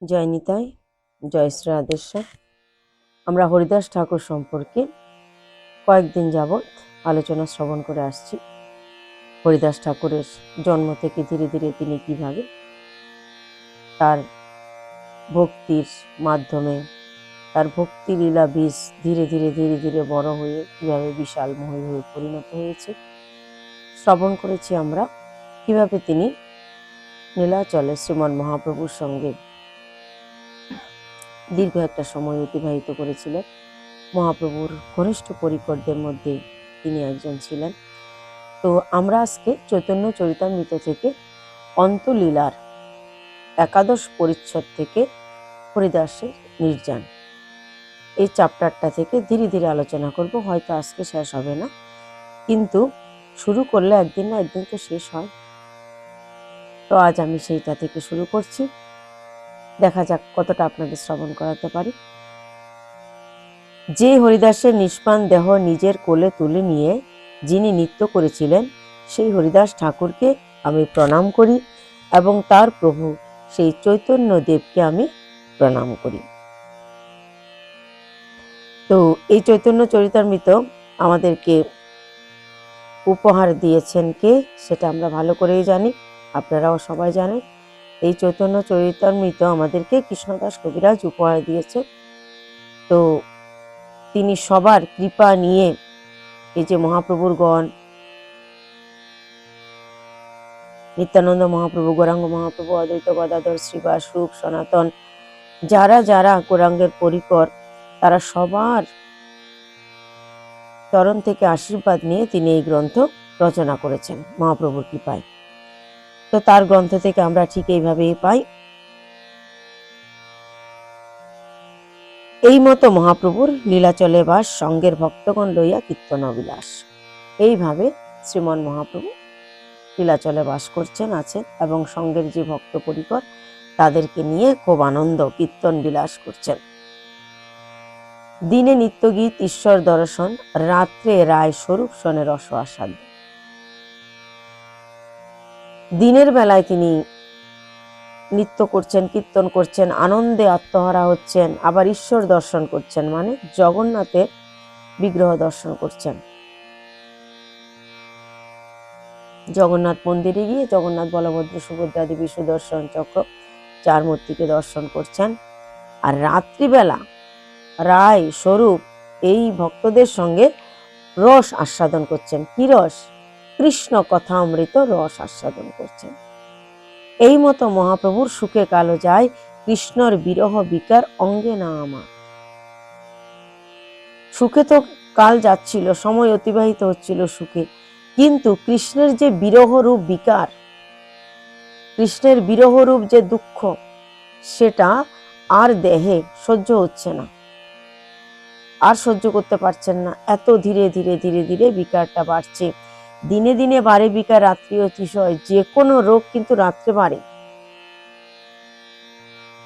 জয় নিতাই, জয় শ্রী রাধেশ্বর। আমরা হরিদাস ঠাকুর সম্পর্কে কয়েকদিন যাবৎ আলোচনা শ্রবণ করে আসছি। হরিদাস ঠাকুরের জন্ম থেকে ধীরে ধীরে তিনি কিভাবে তার ভক্তির মাধ্যমে তার ভক্তি লীলা বীজ ধীরে ধীরে বড় হয়ে কিভাবে বিশাল মহী হয়ে পরিণত হয়েছে শ্রবণ করেছি আমরা। কিভাবে তিনি নীলাচলে শ্রীমন মহাপ্রভুর সঙ্গে দীর্ঘ একটা সময় অতিবাহিত করেছিলেন। মহাপ্রভুর ঘনিষ্ঠ পরিকরদের মধ্যে তিনি একজন ছিলেন। তো আমরা আজকে চৈতন্য চরিতামৃত থেকে অন্তলীলার 11 পরিচ্ছদ থেকে হরিদাসের নির্যান এই চ্যাপ্টারটা থেকে ধীরে ধীরে আলোচনা করব। হয়তো আজকে শেষ হবে না, কিন্তু শুরু করলে একদিন না একদিন তো শেষ হয়। তো আজ আমি সেইটা থেকে শুরু করছি, দেখা যাক কতটা আপনাদের শ্রবণ করাতে পারি। যে হরিদাসের নিষ্পান দেহ নিজের কোলে তুলে নিয়ে যিনি নৃত্য করেছিলেন, সেই হরিদাস ঠাকুরকে আমি প্রণাম করি এবং তার প্রভু সেই চৈতন্য দেবকে আমি প্রণাম করি। তো এই চৈতন্য চরিতামৃত আমাদেরকে উপহার দিয়েছেন কে, সেটা আমরা ভালো করেই জানি, আপনারাও সবাই জানেন। এই চৈতন্য চরিতামৃত আমাদেরকে কৃষ্ণদাস কবিরাজ উপহার দিয়েছে। তো তিনি সবার কৃপা নিয়ে এই যে মহাপ্রভুর গণ, নিত্যানন্দ মহাপ্রভু, গৌরাঙ্গ মহাপ্রভু, অদ্বৈত গদাধর, শ্রীবাস, রূপ, সনাতন, যারা যারা গৌরাঙ্গের পরিকর, তারা সবার চরণ থেকে আশীর্বাদ নিয়ে তিনি এই গ্রন্থ রচনা করেছেন মহাপ্রভুর কৃপায়। তো তার গ্রন্থ থেকে আমরা ঠিক এইভাবেই পাই। এই মতো মহাপ্রভুর লীলাচলে বাস, সঙ্গের ভক্তগণ লইয়া কীর্তন বিলাস। এইভাবে শ্রীমন মহাপ্রভু লীলাচলে বাস করছেন, আছেন, এবং সঙ্গের যে ভক্ত পরিকর তাদেরকে নিয়ে খুব আনন্দ কীর্তন বিলাস করছেন। দিনে নিত্যগীত ঈশ্বর দর্শন, রাত্রে রায় স্বরূপ শোনে রস আস্বাদ। দিনের বেলায় তিনি নৃত্য করছেন, কীর্তন করছেন, আনন্দে আত্মহারা হচ্ছেন, আবার ঈশ্বর দর্শন করছেন, মানে জগন্নাথের বিগ্রহ দর্শন করছেন। জগন্নাথ মন্দিরে গিয়ে জগন্নাথ, বলভদ্র, সুভদ্রা দেবী, সুদর্শন চক্র, চার মূর্তিকে দর্শন করছেন। আর রাত্রিবেলা রায় স্বরূপ এই ভক্তদের সঙ্গে রস আস্বাদন করছেন। কি রস? কৃষ্ণ কথা অমৃত রস আস্বাদন করছেন। এই মতো মহাপ্রভুর সুখে কালো যায়, কৃষ্ণর বিরহ বিকার অঙ্গে না আমার। সুখে তো কাল যাচ্ছিল, সময় অতিবাহিত হচ্ছিল সুখে, কিন্তু কৃষ্ণের যে বিরহ রূপ বিকার, কৃষ্ণের বিরহ রূপ যে দুঃখ, সেটা আর দেহে সহ্য হচ্ছে না, আর সহ্য করতে পারছেন না। এত ধীরে ধীরে বিকারটা বাড়ছে, দিনে দিনে বাড়ে বিকার, রাত্রি অতিশয়। যে কোনো রোগ কিন্তু রাত্রে বাড়ে।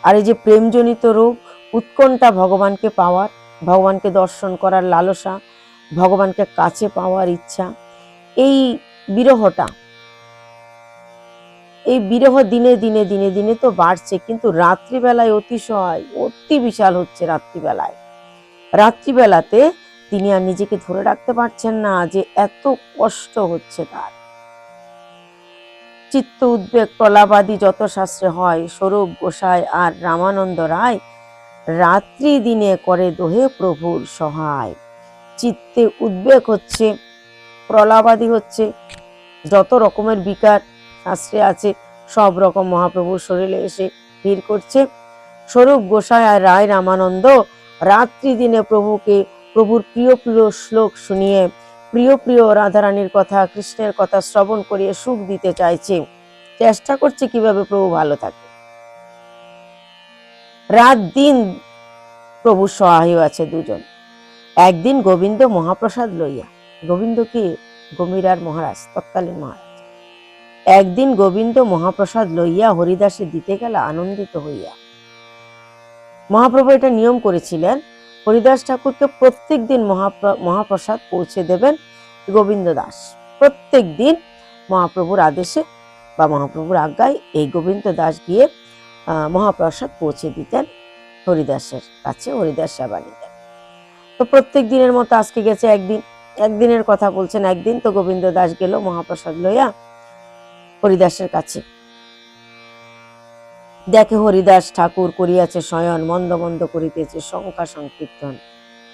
আর এই যে প্রেমজনিত রোগ, উৎকণ্ঠা, ভগবানকে পাওয়ার, ভগবানকে দর্শন করার লালসা, ভগবানকে কাছে পাওয়ার ইচ্ছা, এই বিরহটা, এই বিরহ দিনে দিনে তো বাড়ছে, কিন্তু রাত্রিবেলায় অতিশয় অতি বিশাল হচ্ছে। রাত্রিবেলাতে তিনি আর নিজেকে ধরে রাখতে পারছেন না যে এত কষ্ট হচ্ছে তার। চিত্ত উদ্বেগ প্রলাপাদি যত শাস্ত্রে হয়, স্বরূপ গোসাই আর রামানন্দ রায় রাত্রি দিনে করে দোহে প্রভুর সহায়। চিত্তে উদ্বেগ হচ্ছে, প্রলাপাদি হচ্ছে, যত রকমের বিকার শাস্ত্রে আছে সব রকম মহাপ্রভুর শরীরে এসে ভিড় করছে। স্বরূপ গোসাই আর রায় রামানন্দ রাত্রি দিনে প্রভুর প্রিয় প্রিয় শ্লোক শুনিয়ে, প্রিয় রাধারানীর কথা, কৃষ্ণের কথা শ্রবণ করিয়ে সুখ দিতে চাইছে, চেষ্টা করছে কিভাবে প্রভু ভালো থাকে। রাত দিন প্রভু সহায় আছে দুজন। একদিন গোবিন্দ মহাপ্রসাদ লইয়া, গোবিন্দ কি? গম্ভীরার মহারাজ, তৎকালীন মহারাজ। একদিন গোবিন্দ মহাপ্রসাদ লইয়া হরিদাসে দিতে গেল আনন্দিত হইয়া। মহাপ্রভু এটা নিয়ম করেছিলেন, হরিদাস ঠাকুরকে প্রত্যেক দিন মহাপ্রসাদ পৌঁছে দেবেন গোবিন্দ দাস। প্রত্যেক দিন মহাপ্রভুর আদেশে বা মহাপ্রভুর আজ্ঞায় এই গোবিন্দ দাস গিয়ে মহাপ্রসাদ পৌঁছে দিতেন হরিদাসের কাছে, হরিদাস সেবা নিতেন। তো প্রত্যেক দিনের মতো আজকে গেছে একদিনের কথা বলছেন। একদিন তো গোবিন্দ দাস গেল মহাপ্রসাদ লইয়া হরিদাসের কাছে। দেখে হরিদাস ঠাকুর করিয়াছে শয়ন, মন্দ মন্দ করিতেছে শঙ্কা সংকীর্তন।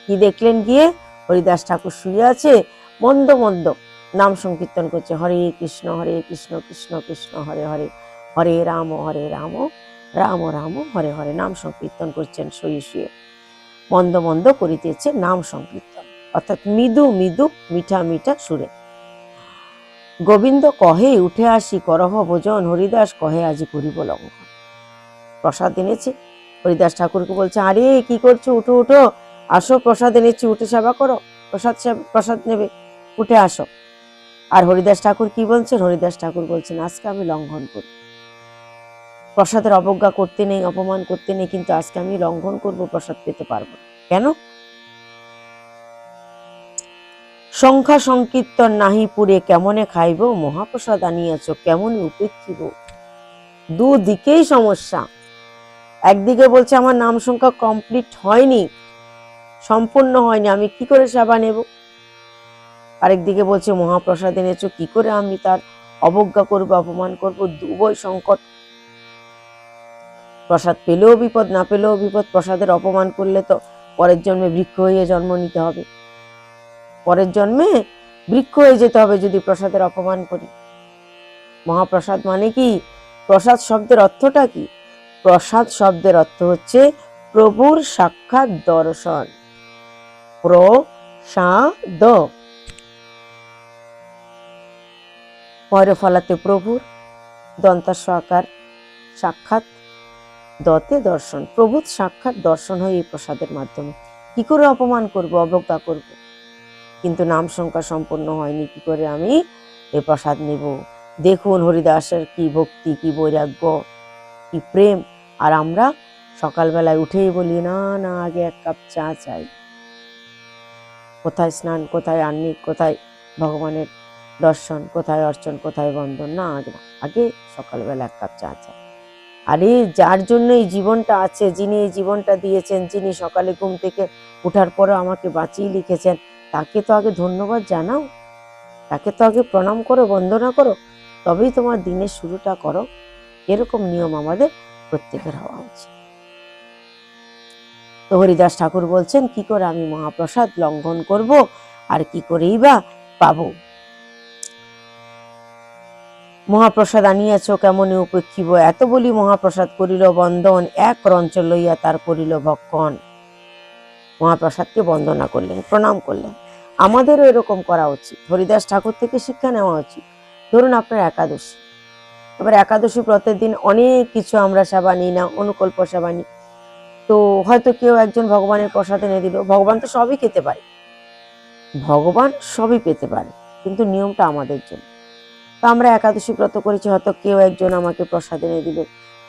কি দেখলেন গিয়ে? হরিদাস ঠাকুর শুয়ে আছে, মন্দ মন্দ নাম সংকীর্তন করছে, হরে কৃষ্ণ কৃষ্ণ কৃষ্ণ হরে হরে, হরে রাম রাম রাম হরে হরে। নাম সংকীর্তন করছেন শুয়ে শুয়ে, মন্দ মন্দ করিতেছে নাম সংকীর্তন, অর্থাৎ মৃদু মৃদু মিঠা মিঠা সুরে। গোবিন্দ কহে উঠে আসি করহ ভোজন, হরিদাস কহে আজি করিব লঙ্ঘন। প্রসাদ এনেছে, হরিদাস ঠাকুরকে বলছে, আরে কি করছো, উঠো উঠো, আসো, প্রসাদ এনেছি, উঠে সেবা করো, প্রসাদ নেবে, উঠে আসো। আর হরিদাস ঠাকুর কি বলছেন? হরিদাস ঠাকুর বলছেন, আজকে আমি লঙ্ঘন করি, প্রসাদের অবজ্ঞা করতে নেই, অপমান করতে নেই, কিন্তু আজকে আমি লঙ্ঘন করব, প্রসাদ পেতে পারবো না। কেন? সংখ্যা সংকীর্তন নাহি পুরে, কেমনে খাইব, মহাপ্রসাদ আনিয়াছ কেমনে উপেক্ষিব। দুদিকেই সমস্যা। একদিকে বলছে আমার নাম সংখ্যা কমপ্লিট হয়নি, সম্পূর্ণ হয়নি, আমি কি করে সেবা নেব। আরেকদিকে বলছে মহাপ্রসাদ এনেছো, কি করে আমি তার অবজ্ঞা করব, অপমান করব। উভয় সংকট। প্রসাদ পেলেও বিপদ, না পেলেও বিপদ। প্রসাদের অপমান করলে তো পরের জন্মে বৃক্ষ হয়ে জন্ম নিতে হবে, পরের জন্মে বৃক্ষ হয়ে যেতে হবে যদি প্রসাদের অপমান করি। মহাপ্রসাদ মানে কি? প্রসাদ শব্দের অর্থটা কি? প্রসাদ শব্দের অর্থ হচ্ছে প্রভুর সাক্ষাৎ দর্শন। প্রসাদ, পরে ফলাতে প্রভুর, দন্তাস্ব আকার, সাক্ষাৎ, দতে দর্শন। প্রভুর সাক্ষাৎ দর্শন হয় এই প্রসাদের মাধ্যমে। কি করে অপমান করব, অবজ্ঞা করব, কিন্তু নাম সংখ্যা সম্পন্ন হয়নি, কি করে আমি এই প্রসাদ নেব। দেখুন হরিদাসের কি ভক্তি, কি বৈরাগ্য, কি প্রেম। আর আমরা সকালবেলায় উঠেই বলি, না না, আগে এক কাপ চা চাই। কোথায় স্নান, কোথায় আহ্নিক, কোথায় ভগবানের দর্শন, কোথায় অর্চন, কোথায় বন্দন, না আগে সকালবেলা এক কাপ চা চাই। আরে যার জন্য এই জীবনটা আছে, যিনি এই জীবনটা দিয়েছেন, যিনি সকালে ঘুম থেকে ওঠার পরে আমাকে বাঁচিয়ে লিখেছেন, তাকে তো আগে ধন্যবাদ জানাও, তাকে তো আগে প্রণাম করো, বন্দনা করো, তবেই তোমার দিনের শুরুটা করো। এরকম নিয়ম আমাদের প্রত্যেকের হওয়া উচিত। তো হরিদাস ঠাকুর বলছেন, কি করে আমি মহাপ্রসাদ লঙ্ঘন করব, আর কি করেই বা পাবো। মহাপ্রসাদ আনিয়াছ কেমনে উপেক্ষিব, এত বলি মহাপ্রসাদ করিল বন্দন, এক রঞ্চ লইয়া তার করিল ভক্ষণ। মহাপ্রসাদকে বন্দনা করলেন, প্রণাম করলেন। আমাদেরও এরকম করা উচিত, হরিদাস ঠাকুর থেকে শিক্ষা নেওয়া উচিত। ধরুন আপনার একাদশী, এবার একাদশী ব্রতের দিন অনেক কিছু আমরা সেবা নিই না, অনুকল্প সেবা নিই। তো হয়তো কেউ একজন ভগবানের প্রসাদ এনে দিল, ভগবান তো সবই খেতে পারে, ভগবান সবই পেতে পারে, কিন্তু নিয়মটা আমাদের জন্য। তো আমরা একাদশী ব্রত করেছি, হয়তো কেউ একজন আমাকে প্রসাদ এনে দিল,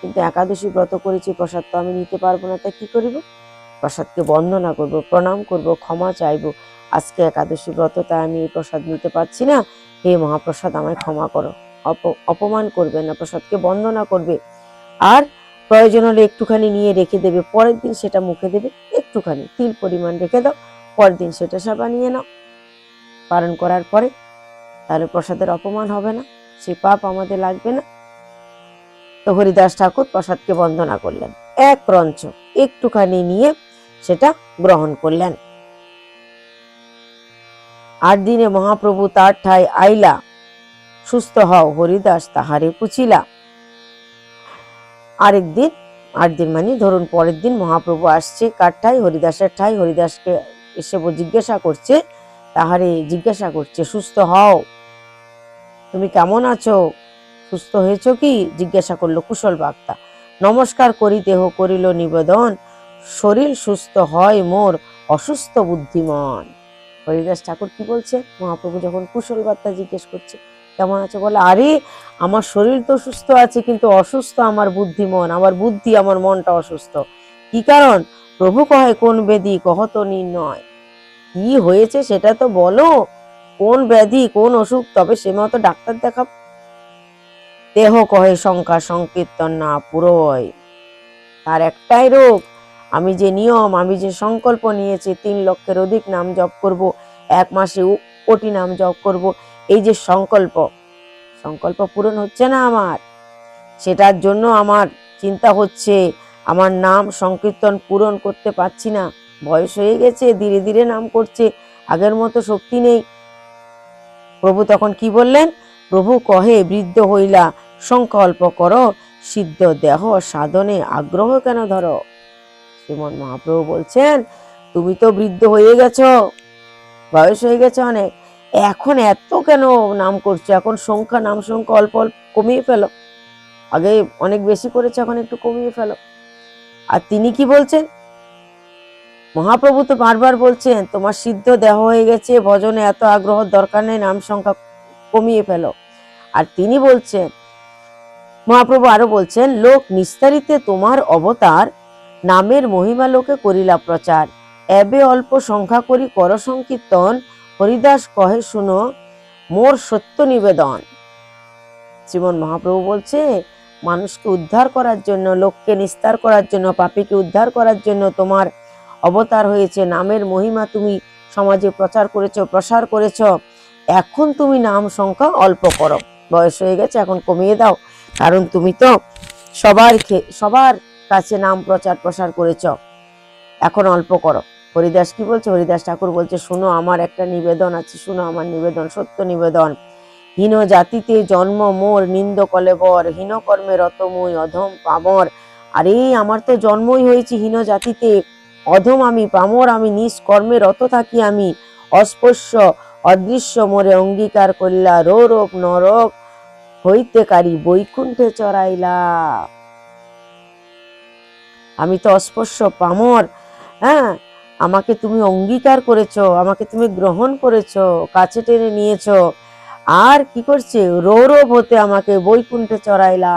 কিন্তু একাদশী ব্রত করেছি, প্রসাদ তো আমি নিতে পারবো না, তাই কি করিব? প্রসাদকে বন্দনা করব, প্রণাম করব, ক্ষমা চাইব। আজকে একাদশী ব্রত, তাই আমি এই প্রসাদ নিতে পারছি না, হে মহাপ্রসাদ আমায় ক্ষমা করো। অপমান করবে না, প্রসাদকে বন্দনা করবে। আর প্রয়োজন হলে একটুখানি নিয়ে রেখে দেবে, পরের দিন সেটা মুখে দেবে, একটুখানি তিল পরিমাণ রেখে দাও, পরের দিন সেটা সেবা নিয়ে নাও পালন করার পরে। তাহলে প্রসাদের অপমান হবে না, সে পাপ আমাদের লাগবে না। তো হরিদাস ঠাকুর প্রসাদকে বন্দনা করলেন, এক রঞ্চ একটুখানি নিয়ে সেটা গ্রহণ করলেন। 8 দিনে মহাপ্রভু তার ঠাই আইলা, সুস্থ হও হরিদাস তাহারে পুছিলা। আরেকদিন, 8 দিন মানে ধরুন পরের দিন মহাপ্রভু আসছে কার ঠাই? হরিদাসের ঠাই। হরিদাসকে এসে জিজ্ঞাসা করছে, তাহারে জিজ্ঞাসা করছে, সুস্থ হও, তুমি কেমন আছো, সুস্থ হয়েছো কি? জিজ্ঞাসা করলো কুশল বার্তা। নমস্কার করি দেহ করিল নিবেদন, শরীর সুস্থ হয় মোর অসুস্থ বুদ্ধিমান। হরিদাস ঠাকুর কি বলছে? মহাপ্রভু যখন কুশল বার্তা জিজ্ঞেস করছে কেমন আছে, বলে আরে আমার শরীর তো সুস্থ আছে, কিন্তু অসুস্থ আমার বুদ্ধিমন, আমার বুদ্ধি, আমার মনটা অসুস্থ। কি কারণ? প্রভু কহে কোন বেদি কহত নির্ণয়। কি হয়েছে সেটা তো বলো, কোন ব্যাধি, কোন অসুখ, তবে সে মতো ডাক্তার দেখাবো। দেহ কহে শঙ্কা সংকীর্তন না পুরোয়, তার একটাই রোগ, আমি যে নিয়ম, আমি যে সংকল্প নিয়েছি 3 লক্ষের অধিক নাম জপ করব, 1 মাসে কোটি নাম জপ করব, এই যে সংকল্প পূরণ হচ্ছে না আমার। সেটার জন্য আমার চিন্তা হচ্ছে, আমার নাম সংকীর্তন পূরণ করতে পারছি না। বয়স হয়ে গেছে, ধীরে ধীরে নাম করছে, আগের মতো শক্তি নেই। প্রভু তখন কি বললেন? প্রভু কহে, বৃদ্ধ হইলা সংকল্প করো, সিদ্ধ দেহ সাধনে আগ্রহ কেন ধরো। শ্রীমন মহাপ্রভু বলছেন, তুমি তো বৃদ্ধ হয়ে গেছো, বয়স হয়ে গেছে অনেক, এখন এত কেন নাম করছো? এখন নাম সংখ্যা অল্প অল্প কমিয়ে ফেলো। আগে অনেক বেশি করেছে, এখন একটু কমিয়ে ফেলো। আর তিনি কি বলছেন? মহাপ্রভু তো বারবার বলছেন, তোমার সিদ্ধ দেহ হয়ে গেছে, ভজনে এত আগ্রহ দরকার নেই, নাম সংখ্যা কমিয়ে ফেলো। আর তিনি বলছেন, মহাপ্রভু আরো বলছেন, লোক নিস্তারিতে তোমার অবতার, নামের মহিমা লোকে করিলা প্রচার, এবে অল্প সংখ্যা করি কর সংকীর্তন, হরিদাস কহে শুনো মোর সত্য নিবেদন। শ্রীমন মহাপ্রভু বলছে, মানুষকে উদ্ধার করার জন্য, লোককে নিস্তার করার জন্য, পাপীকে উদ্ধার করার জন্য তোমার অবতার হয়েছে। নামের মহিমা তুমি সমাজে প্রচার করেছো, প্রসার করেছো। এখন তুমি নাম সংখ্যা অল্প করো, বয়স হয়ে গেছে, এখন কমিয়ে দাও। কারণ তুমি তো সবার কাছে নাম প্রসার করেছ, এখন অল্প করো। হরিদাস কি বলছে? হরিদাস ঠাকুর বলছে, শুনো আমার একটা নিবেদন আছে, শুনো আমার নিবেদন, সত্য নিবেদন। হীন জাতিতে জন্ম মোর, নিন্দ কলেবর, হীন কর্মে রত মুই, অধম পামর। আরে আমার তো জন্মই হয়েছে হীন জাতিতে, অধম আমি, পামর আমি, নিজ কর্মে রত থাকি আমি, অস্পর্শ অদৃশ্য মোরে অঙ্গীকার করিলা, রোপ নরক হইতে কারি বৈকুণ্ঠে চড়াইলা। আমি তো অস্পর্শ পামর, হ্যাঁ, আমাকে তুমি অঙ্গীকার করেছো, আমাকে তুমি গ্রহণ করেছো, কাছে টেনে নিয়েছো, আর কি করছে? রৌরব হতে আমাকে বৈকুণ্ঠে চড়াইলা।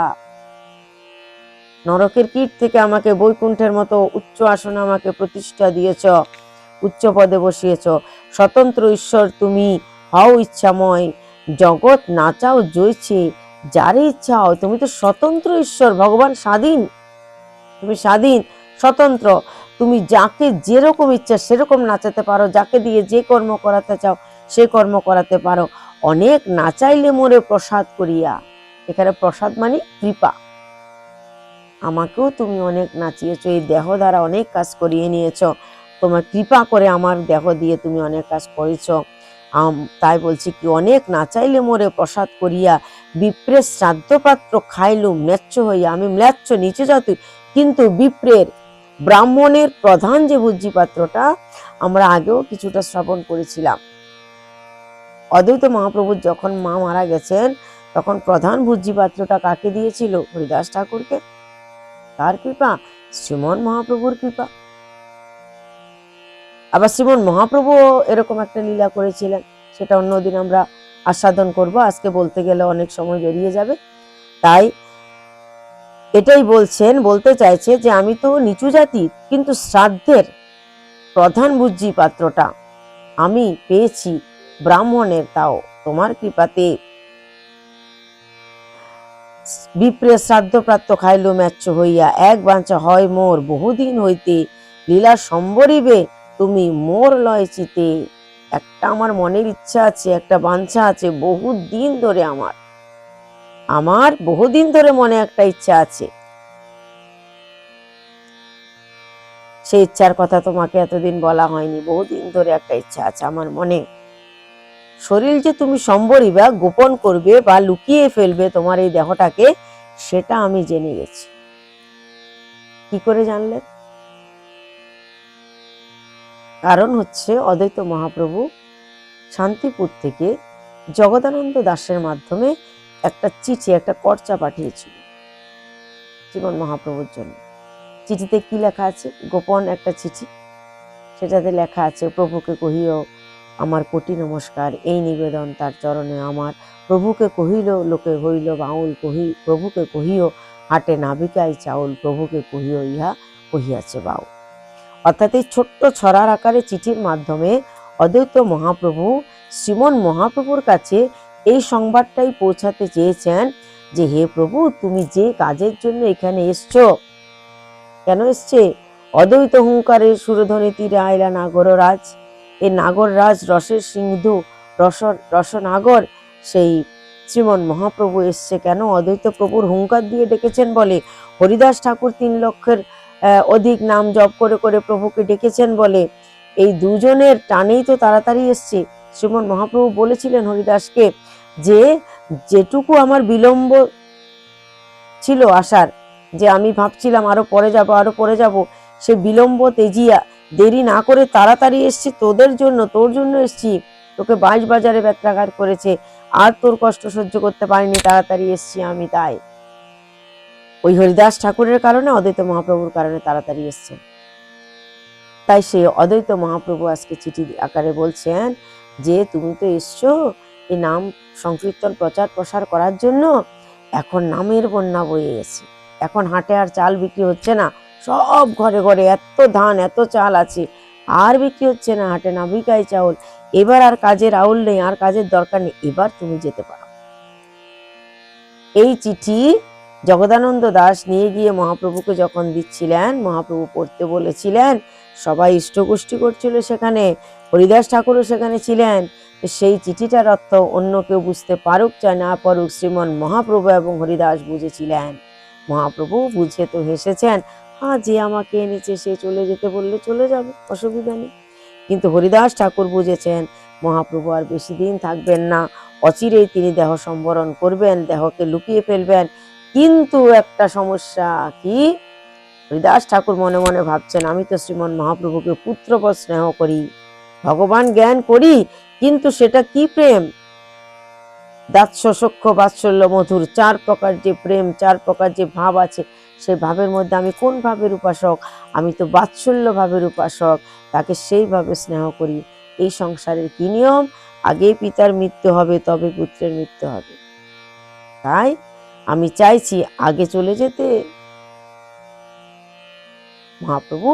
নরকের কীট থেকে আমাকে বৈকুণ্ঠের মতো উচ্চ আসনে আমাকে প্রতিষ্ঠা দিয়েছ, উচ্চ পদে বসিয়েছ। স্বতন্ত্র ঈশ্বর তুমি, হও ইচ্ছাময়, জগৎ নাচাও জয়ছে যারে ইচ্ছা হও। তুমি তো স্বতন্ত্র ঈশ্বর, ভগবান স্বাধীন, তুমি স্বাধীন, স্বতন্ত্র। তুমি যাকে যেরকম ইচ্ছা সেরকম নাচাতে পারো, যাকে দিয়ে যে কর্ম করাতে চাও সে কর্ম করাতে পারো। অনেক নাচাইলে মোরে প্রসাদ করিয়া। এখানে প্রসাদ মানে কৃপা। আমাকেও তুমি অনেক নাচিয়েছো, এই দেহ দ্বারা অনেক কাজ করিয়ে নিয়েছো, তোমার কৃপা করে আমার দেহ দিয়ে তুমি অনেক কাজ করেছ। তাই বলছি কি, অনেক নাচাইলে মোরে প্রসাদ করিয়া, বিপ্রের শ্রাদ্ধ পাত্র খাইলু ম্লেচ্ছ হইয়া। আমি ম্লেচ্ছ, নিচে যাও তুই, কিন্তু বিপ্রের, ব্রাহ্মণের প্রধান যে ভোজ্যি পাত্রটা আমরা আগেও কিছুটা শ্রবণ করেছিলাম। অদ্বৈত মহাপ্রভুর যখন মা মারা গেছেন, তখন প্রধান ভোজ্যি পাত্রটা কাকে দিয়েছিল? হরিদাস ঠাকুরকে। তার কৃপা, শ্রীমন মহাপ্রভুর কৃপা। আবার শ্রীমন মহাপ্রভু এরকম একটা লীলা করেছিলেন, সেটা অন্যদিন আমরা আস্বাদন করব, আজকে বলতে গেলে অনেক সময় বেরিয়ে যাবে। তাই এটাই বলতে চাইছে যে আমি তো নিচু জাতির, কিন্তু শ্রাদ্ধের প্রধান ভোজ্যি পাত্রটা আমি পেয়েছি ব্রাহ্মণের, তাও তোমার কৃপাতে। বিপ্রে শ্রাদ্ধ প্রাপ্ত খাইল ম্যাচ্ছ হইয়া, এক বাঞ্ছা হয় মোর বহুদিন হইতে, লীলা সম্বরিবে তুমি মোর লয় চিতে। একটা আমার মনের ইচ্ছা আছে, একটা বাঞ্ছা আছে, বহুদিন ধরে আমার বহুদিন ধরে মনে একটা ইচ্ছা আছে। সেই ইচ্ছার কথা তোমাকে এতদিন বলা হয়নি, বহুদিন ধরে একটা ইচ্ছা আছে আমার মনে। শরীর যে তুমি সম্বরিবা, গোপন করবে বা লুকিয়ে ফেলবে তোমার এই দেহটাকে, সেটা আমি জেনে গেছি। কি করে জানলেন? কারণ হচ্ছে, অদ্বৈত মহাপ্রভু শান্তিপুর থেকে জগদানন্দ দাসের মাধ্যমে একটা চিঠি, একটা কর্চা পাঠিয়েছিল জীবন মহাপ্রভুর জন্য। চিঠিতে কি লেখা আছে? গোপন একটা চিঠি, সেটাতে লেখা আছে, প্রভুকে কহিও আমার কোটি নমস্কার, এই নিবেদন তার চরণে আমার। প্রভুকে কহিল লোকে হইল বাউল, প্রভুকে কহিও হাটে নাবিকাই চাউল, প্রভুকে কহিও ইহা কহিয়াছে বাউল। অর্থাৎ এই ছোট্ট ছড়ার আকারে চিঠির মাধ্যমে অদ্বৈত মহাপ্রভু শ্রীমন মহাপ্রভুর কাছে এই সংবাদটাই পৌঁছাতে চেয়েছেন যে, হে প্রভু, তুমি যে কাজের জন্য এখানে এসছো, কেন এসছে? অদ্বৈত হুঙ্কারের সুরধ্বনি তীরে আইলা নাগররাজ। এই নাগররাজ রসের সিন্ধু, রসনাগর সেই শ্রীমন মহাপ্রভু এসছে কেন? অদ্বৈত প্রভুর হুঙ্কার দিয়ে ডেকেছেন বলে। হরিদাস ঠাকুর 3 লক্ষের অধিক নাম জপ করে করে প্রভুকে ডেকেছেন বলে। এই দুজনের টানেই তো তাড়াতাড়ি এসছে। শ্রীমন মহাপ্রভু বলেছিলেন হরিদাসকে যে যেটুকু আমার বিলম্ব ছিল আসার, যে আমি ভাবছিলাম আরো পরে যাব আরো পরে যাব, সে বিলম্ব তেজিয়া দেরি না করে তাড়াতাড়ি এসছি তোদের জন্য, তোর জন্য এসছি। তোকে 22 বাজারে ব্যত্রাঘাত করেছে, আর তোর কষ্ট সহ্য করতে পারিনি, তাড়াতাড়ি এসছি আমি। তাই ওই হরিদাস ঠাকুরের কারণে, অদ্বৈত মহাপ্রভুর কারণে তাড়াতাড়ি এসছেন। তাই সে অদ্বৈত মহাপ্রভু আজকে চিঠি আকারে বলছেন যে তুমি তো এসছো এই নাম সংকীর্তন প্রচার প্রসার করার জন্য, এখন নামের বন্যা বয়ে গেছে। এখন হাটে আর চাল বিক্রি হচ্ছে না, সব ঘরে ঘরে এত ধান এত চাল আছে, আর বিক্রি হচ্ছে না, হাটে না বিকায় চাউল। এবার আর কাজের আউল নেই, আর কাজের দরকার নেই, এবার তুমি যেতে পারো। এই চিঠি জগদানন্দ দাস নিয়ে গিয়ে মহাপ্রভুকে যখন দিচ্ছিলেন, মহাপ্রভু পড়তে বলেছিলেন, সবাই ইষ্টগোষ্ঠী করছিল সেখানে, হরিদাস ঠাকুরও সেখানে ছিলেন। সেই চিঠিটার অর্থ অন্য কেউ বুঝতে পারুক চাই না পারুক, শ্রীমন মহাপ্রভু এবং হরিদাস বুঝেছিলেন। মহাপ্রভু বুঝে তো হেসেছেন, হ্যাঁ যে আমাকে এনেছে সে চলে যেতে বললে চলে যাবে, অসুবিধা নেই। কিন্তু হরিদাস ঠাকুর বুঝেছেন মহাপ্রভু আর বেশি দিন থাকবেন না, অচিরেই তিনি দেহ সম্বরণ করবেন, দেহকে লুকিয়ে ফেলবেন। কিন্তু একটা সমস্যা কি, হরিদাস ঠাকুর মনে মনে ভাবছেন আমি তো শ্রীমন মহাপ্রভুকে পুত্রবৎ স্নেহ করি, ভগবান জ্ঞান করি, কিন্তু সেটা কি প্রেম? দাস্য সখ্য বাৎসল্য মধুর 4 প্রকার যে প্রেম, 4 প্রকার যে ভাব আছে, সেই ভাবের মধ্যে আমি কোন ভাবের উপাসক? আমি তো বাৎসল্য ভাবের উপাসক, তাকে সেইভাবে স্নেহ করি। এই সংসারের কি নিয়ম? আগে পিতার মৃত্যু হবে, তবে পুত্রের মৃত্যু হবে। তাই আমি চাইছি আগে চলে যেতে। মহাপ্রভু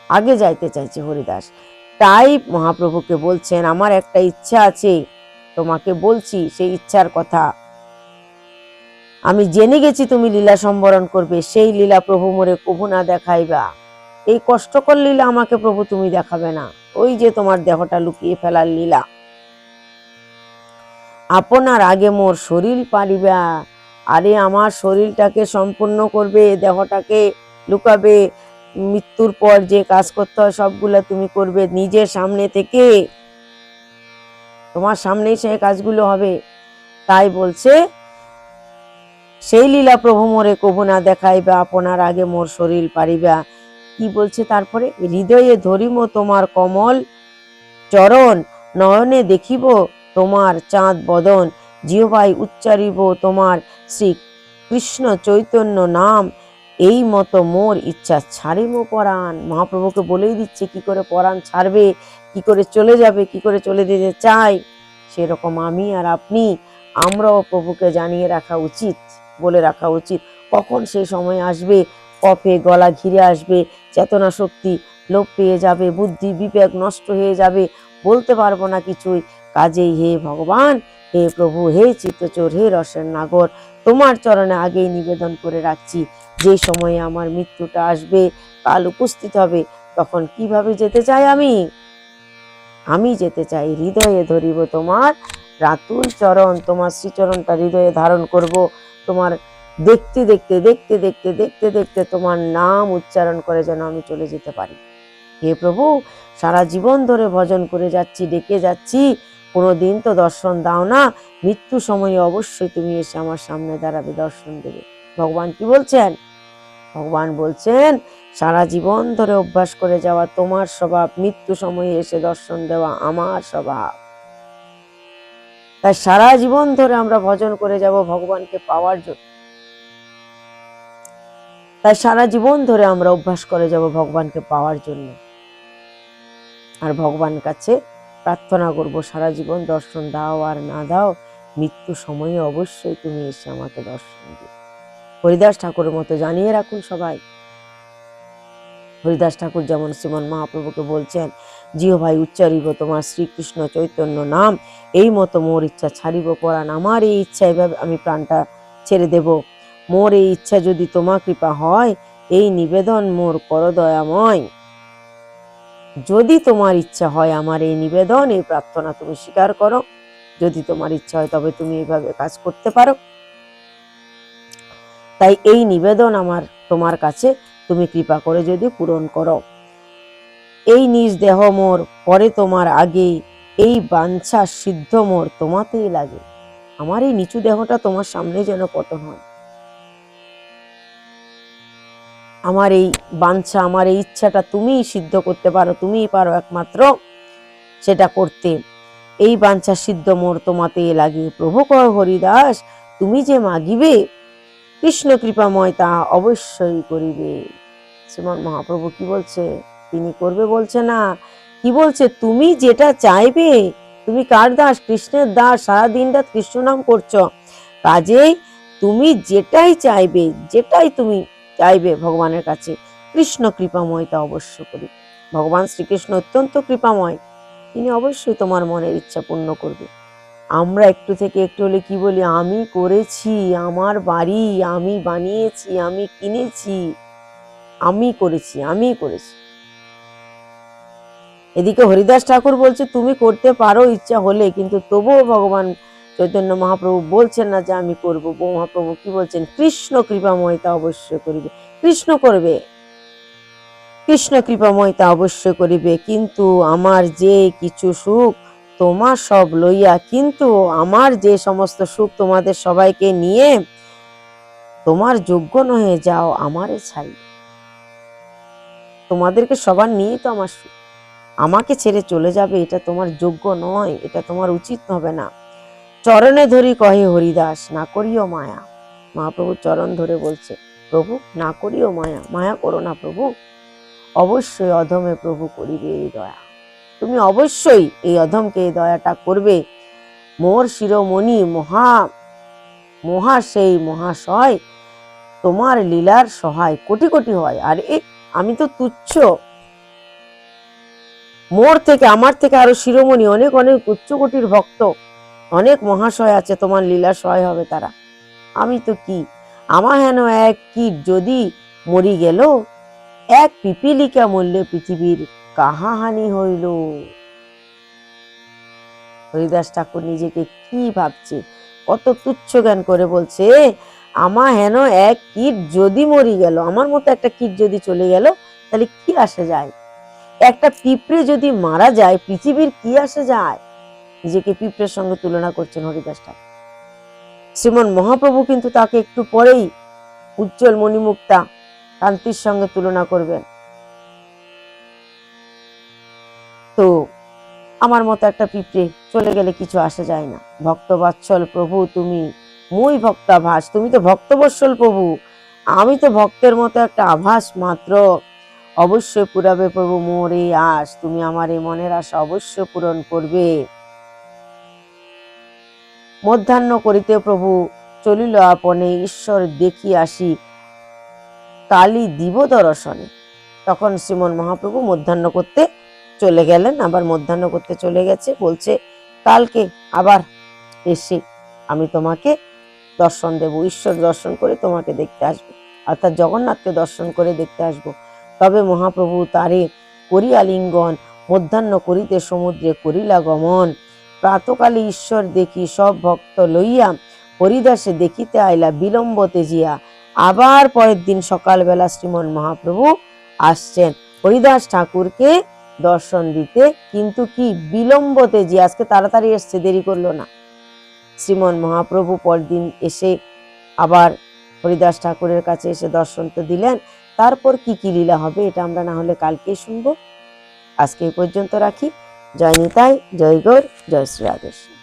আগে যাইতে চাইছে হরিদাস। তাই মহাপ্রভুকে বলছেন আমার একটা ইচ্ছা আছে, তোমাকে বলছি সেই ইচ্ছার কথা। আমি জেনে গেছি তুমি লীলা সম্বরণ করবে, সেই লীলা প্রভু মোরে কভু না দেখাইবা। এই কষ্টকর লীলা আমাকে প্রভু তুমি দেখাবে না, ওই যে তোমার দেহটা লুকিয়ে ফেলার লীলা। আপনার আগে মোর শরীর পারিবা, আরে আমার শরীরটাকে সম্পূর্ণ করবে, দেহটাকে লুকাবে, মৃত্যুর পর যে কাজ করতে হয় সবগুলা তুমি করবে নিজের সামনে থেকে, তোমার সামনেই সেই কাজগুলো হবে। তাই বলছে সেই লীলা প্রভু মোরে কভু না দেখাইবা, আপনার আগে মোর শরীর পারিবা। কি বলছে তারপরে? হৃদয়ে ধরিব তোমার কমল চরণ, নয়নে দেখিব তোমার চাঁদ বদন, জিহ্বায় উচ্চারিব তোমার শ্রী কৃষ্ণ চৈতন্য নাম, এই মতো মোর ইচ্ছা ছাড়িব পরাণ। মহাপ্রভুকে বলেই দিচ্ছে কি করে পরাণ ছাড়বে, কি করে চলে যাবে, কি করে চলে যেতে চায়। সেরকম আমি আর আপনি, আমরাও প্রভুকে জানিয়ে রাখা উচিত, বলে রাখা উচিত। কখন সেই সময় আসবে, কফে গলা ঘিরে আসবে, চেতনা শক্তি লোপ পেয়ে যাবে, বুদ্ধি বিবেক নষ্ট হয়ে যাবে, বলতে পারবো না কিছুই। কাজেই হে ভগবান, হে প্রভু, হে চিত্তচোর, হে রসের নাগর, তোমার চরণে আগেই নিবেদন করে রাখছি, যে সময়ে আমার মৃত্যুটা আসবে, কাল উপস্থিত হবে, তখন কিভাবে যেতে চাই আমি যেতে চাই হৃদয়ে ধরিব তোমার রাতুল চরণ, তোমার শ্রীচরণটা হৃদয়ে ধারণ করব, তোমার দেখতে দেখতে দেখতে দেখতে দেখতে দেখতে তোমার নাম উচ্চারণ করে যেন আমি চলে যেতে পারি। হে প্রভু, সারা জীবন ধরে ভজন করে যাচ্ছি, ডেকে যাচ্ছি, কোনোদিন তো দর্শন দাও না, মৃত্যু সময়ে অবশ্যই তুমি এসে আমার সামনে দাঁড়াবে, দর্শন দেবে। ভগবান কি বলছেন? ভগবান বলছেন সারা জীবন ধরে অভ্যাস করে যাওয়া তোমার স্বভাব, মৃত্যু সময়ে এসে দর্শন দেওয়া আমার স্বভাব। তাই সারা জীবন ধরে আমরা ভজন করে যাব ভগবানকে পাওয়ার জন্য, তাই সারা জীবন ধরে আমরা অভ্যাস করে যাব ভগবানকে পাওয়ার জন্য। আর ভগবান কাছে প্রার্থনা করব সারা জীবন দর্শন দাও আর না দাও, মৃত্যু সময়ে অবশ্যই তুমি এসে আমাকে দর্শন দিও। হরিদাস ঠাকুরের মতো জানিয়ে রাখুন সবাই। হরিদাস ঠাকুর যেমন শ্রীমন মহাপ্রভুকে বলছেন জিহ্বায় উচ্চারিব তোমার শ্রীকৃষ্ণ চৈতন্য নাম, এই মতো মোর ইচ্ছা ছাড়িব পরাণ। আমার এই ইচ্ছা, এভাবে আমি প্রাণটা ছেড়ে দেব। মোর এই ইচ্ছা যদি তোমার কৃপা হয়, এই নিবেদন মোর কর দয়াময়। যদি তোমার ইচ্ছা হয় আমার এই নিবেদন, এই প্রার্থনা তুমি স্বীকার করো, যদি তোমার ইচ্ছা হয় তবে তুমি এইভাবে কাজ করতে পারো। তাই এই নিবেদন আমার তোমার কাছে তুমি কৃপা করে যদি পূরণ করো। এই নিজ দেহ মোর পরে তোমার আগে, এই বাঞ্ছা সিদ্ধ মোর তোমাতেই লাগে। আমার এই নিচু দেহটা তোমার সামনে যেন পতন হয়। আমার এই বাঞ্ছা, আমার এই ইচ্ছাটা তুমিই সিদ্ধ করতে পারো, তুমিই পারো একমাত্র সেটা করতে। এই বাঞ্ছা সিদ্ধ মোর তোমাতে লাগে। প্রভু কহ হরিদাস, তুমি যে মাগিবে কৃষ্ণ কৃপাময় তা অবশ্যই করিবে। শ্রীমন মহাপ্রভু কি বলছে? তিনি করবে বলছে না, কি বলছে? তুমি যেটা চাইবে, তুমি কার দাস? কৃষ্ণের দাস, সারাদিন রাত কৃষ্ণ নাম করছো, কাজেই তুমি যেটাই চাইবে, যেটাই তুমি চাইবে ভগবানের কাছে, কৃষ্ণ কৃপাময় তা অবশ্য করিবে। ভগবান শ্রীকৃষ্ণ অত্যন্ত কৃপাময়, তিনি অবশ্যই তোমার মনের ইচ্ছা পূর্ণ করবে। আমরা একটু থেকে একটু হলে কি বলি? আমি করেছি, আমার বাড়ি, আমি বানিয়েছি, আমি কিনেছি, আমি করেছি, আমি করেছি। এদিকে হরিদাস ঠাকুর বলছে তুমি করতে পারো ইচ্ছা হলে, কিন্তু তবুও ভগবান চৈতন্য মহাপ্রভু বলছেন না যে আমি করবো। মহাপ্রভু কি বলছেন? কৃষ্ণ কৃপাময় তা অবশ্যই করিবে। কৃষ্ণ করবে, কৃষ্ণ কৃপাময় তা অবশ্যই করিবে। কিন্তু আমার যে কিছু সুখ তোমার সব লইয়া, কিন্তু আমার যে সমস্ত সুখ তোমাদের সবাইকে নিয়ে তোমার যোগ্য নহে যাও আমারে ছাড়ি। তোমাদেরকে সবার নিয়েই তো আমার সুখ, আমাকে ছেড়ে চলে যাবে, এটা তোমার যোগ্য নয়, এটা তোমার উচিত হবে না। চরণে ধরি কহে হরিদাস, না করিও মায়া। মহাপ্রভু চরণ ধরে বলছে, প্রভু না করিও মায়া, মায়া করো না প্রভু, অবশ্যই অধমে প্রভু করিবে এই দয়া। তুমি অবশ্যই এই অধমকে এই দয়াটা করবে। মোর শিরোমণি মহা সেই মহাশয়, তোমার লীলার সহায় কোটি কোটি হয়। আর আমি তো তুচ্ছ, মোর থেকে, আমার থেকে আরো শিরোমণি অনেক অনেক উচ্চ কোটির ভক্ত, অনেক মহাশয় আছে, তোমার লীলার সহায় হবে তারা। আমি তো কি? আমার হেন এক কীট যদি মরি গেল, এক পিপিলিকা মরলে পৃথিবীর কাহা হানি হইল। হরিদাস ঠাকুর নিজেকে কি ভাবছে, কত তুচ্ছ জ্ঞান করে বলছে, আমার হেন এক কীট যদি মরি গেল, আমার মতো একটা কীট যদি চলে গেল, তাহলে কি আসে যায়? একটা পিঁপড়ে যদি মারা যায়, পৃথিবীর কি আসে যায়? নিজেকে পিঁপড়ের সঙ্গে তুলনা করছেন হরিদাস ঠাকুর। শ্রীমন মহাপ্রভু কিন্তু তাকে একটু পরেই উজ্জ্বল মণিমুক্তা কান্তির সঙ্গে তুলনা করবেন। তো আমার মতো একটা পিঁপড়ে চলে গেলে কিছু আসে যায় না। ভক্তবৎসল প্রভু তুমি, মুই ভক্তাভাস, তুমি তো ভক্তবৎসল প্রভু, আমি তো ভক্তের মতো একটা আভাস মাত্র। অবশ্যই পুরাবে প্রভু মোর এই আশ, তুমি আমার এই মনের আশা অবশ্যই পূরণ করবে। মধ্যাহ্ন করিতে প্রভু চলিল আপনে, ঈশ্বর দেখি আসি কালী দিব দর্শনে। তখন শ্রীমন মহাপ্রভু মধ্যাহ্ন করতে চলে গেলেন, আবার মধ্যাহ্ন করতে চলে গেছে, বলছে কালকে আবার এসে আমি তোমাকে দর্শন দেব, ঈশ্বর দর্শন করে তোমাকে দেখতে আসবো, অর্থাৎ জগন্নাথকে দর্শন করে দেখতে আসবো। তবে মহাপ্রভু তারে করিয়া লিঙ্গন, মধ্যাহ্ন করিতে সমুদ্রে করিলা গমন। প্রাতকালে ঈশ্বর দেখি সব ভক্ত লইয়া, হরিদাসে দেখিতে আইলা বিলম্ব তেজিয়া। আবার পরের দিন সকালবেলা শ্রীমন মহাপ্রভু আসছেন হরিদাস ঠাকুরকে দর্শন দিতে, কিন্তু কি বিলম্ব তেজিয়া, আজকে তাড়াতাড়ি এসছে, দেরি করলো না। শ্রীমন মহাপ্রভু পরদিন এসে আবার হরিদাস ঠাকুরের কাছে এসে দর্শন তো দিলেন। তারপর কি কি লীলা হবে এটা আমরা না হলে কালকেই শুনবো। আজকে এই পর্যন্ত রাখি। জয় নিতাই, জয় গৌর, জয় শ্রী রাধেশ্যাম।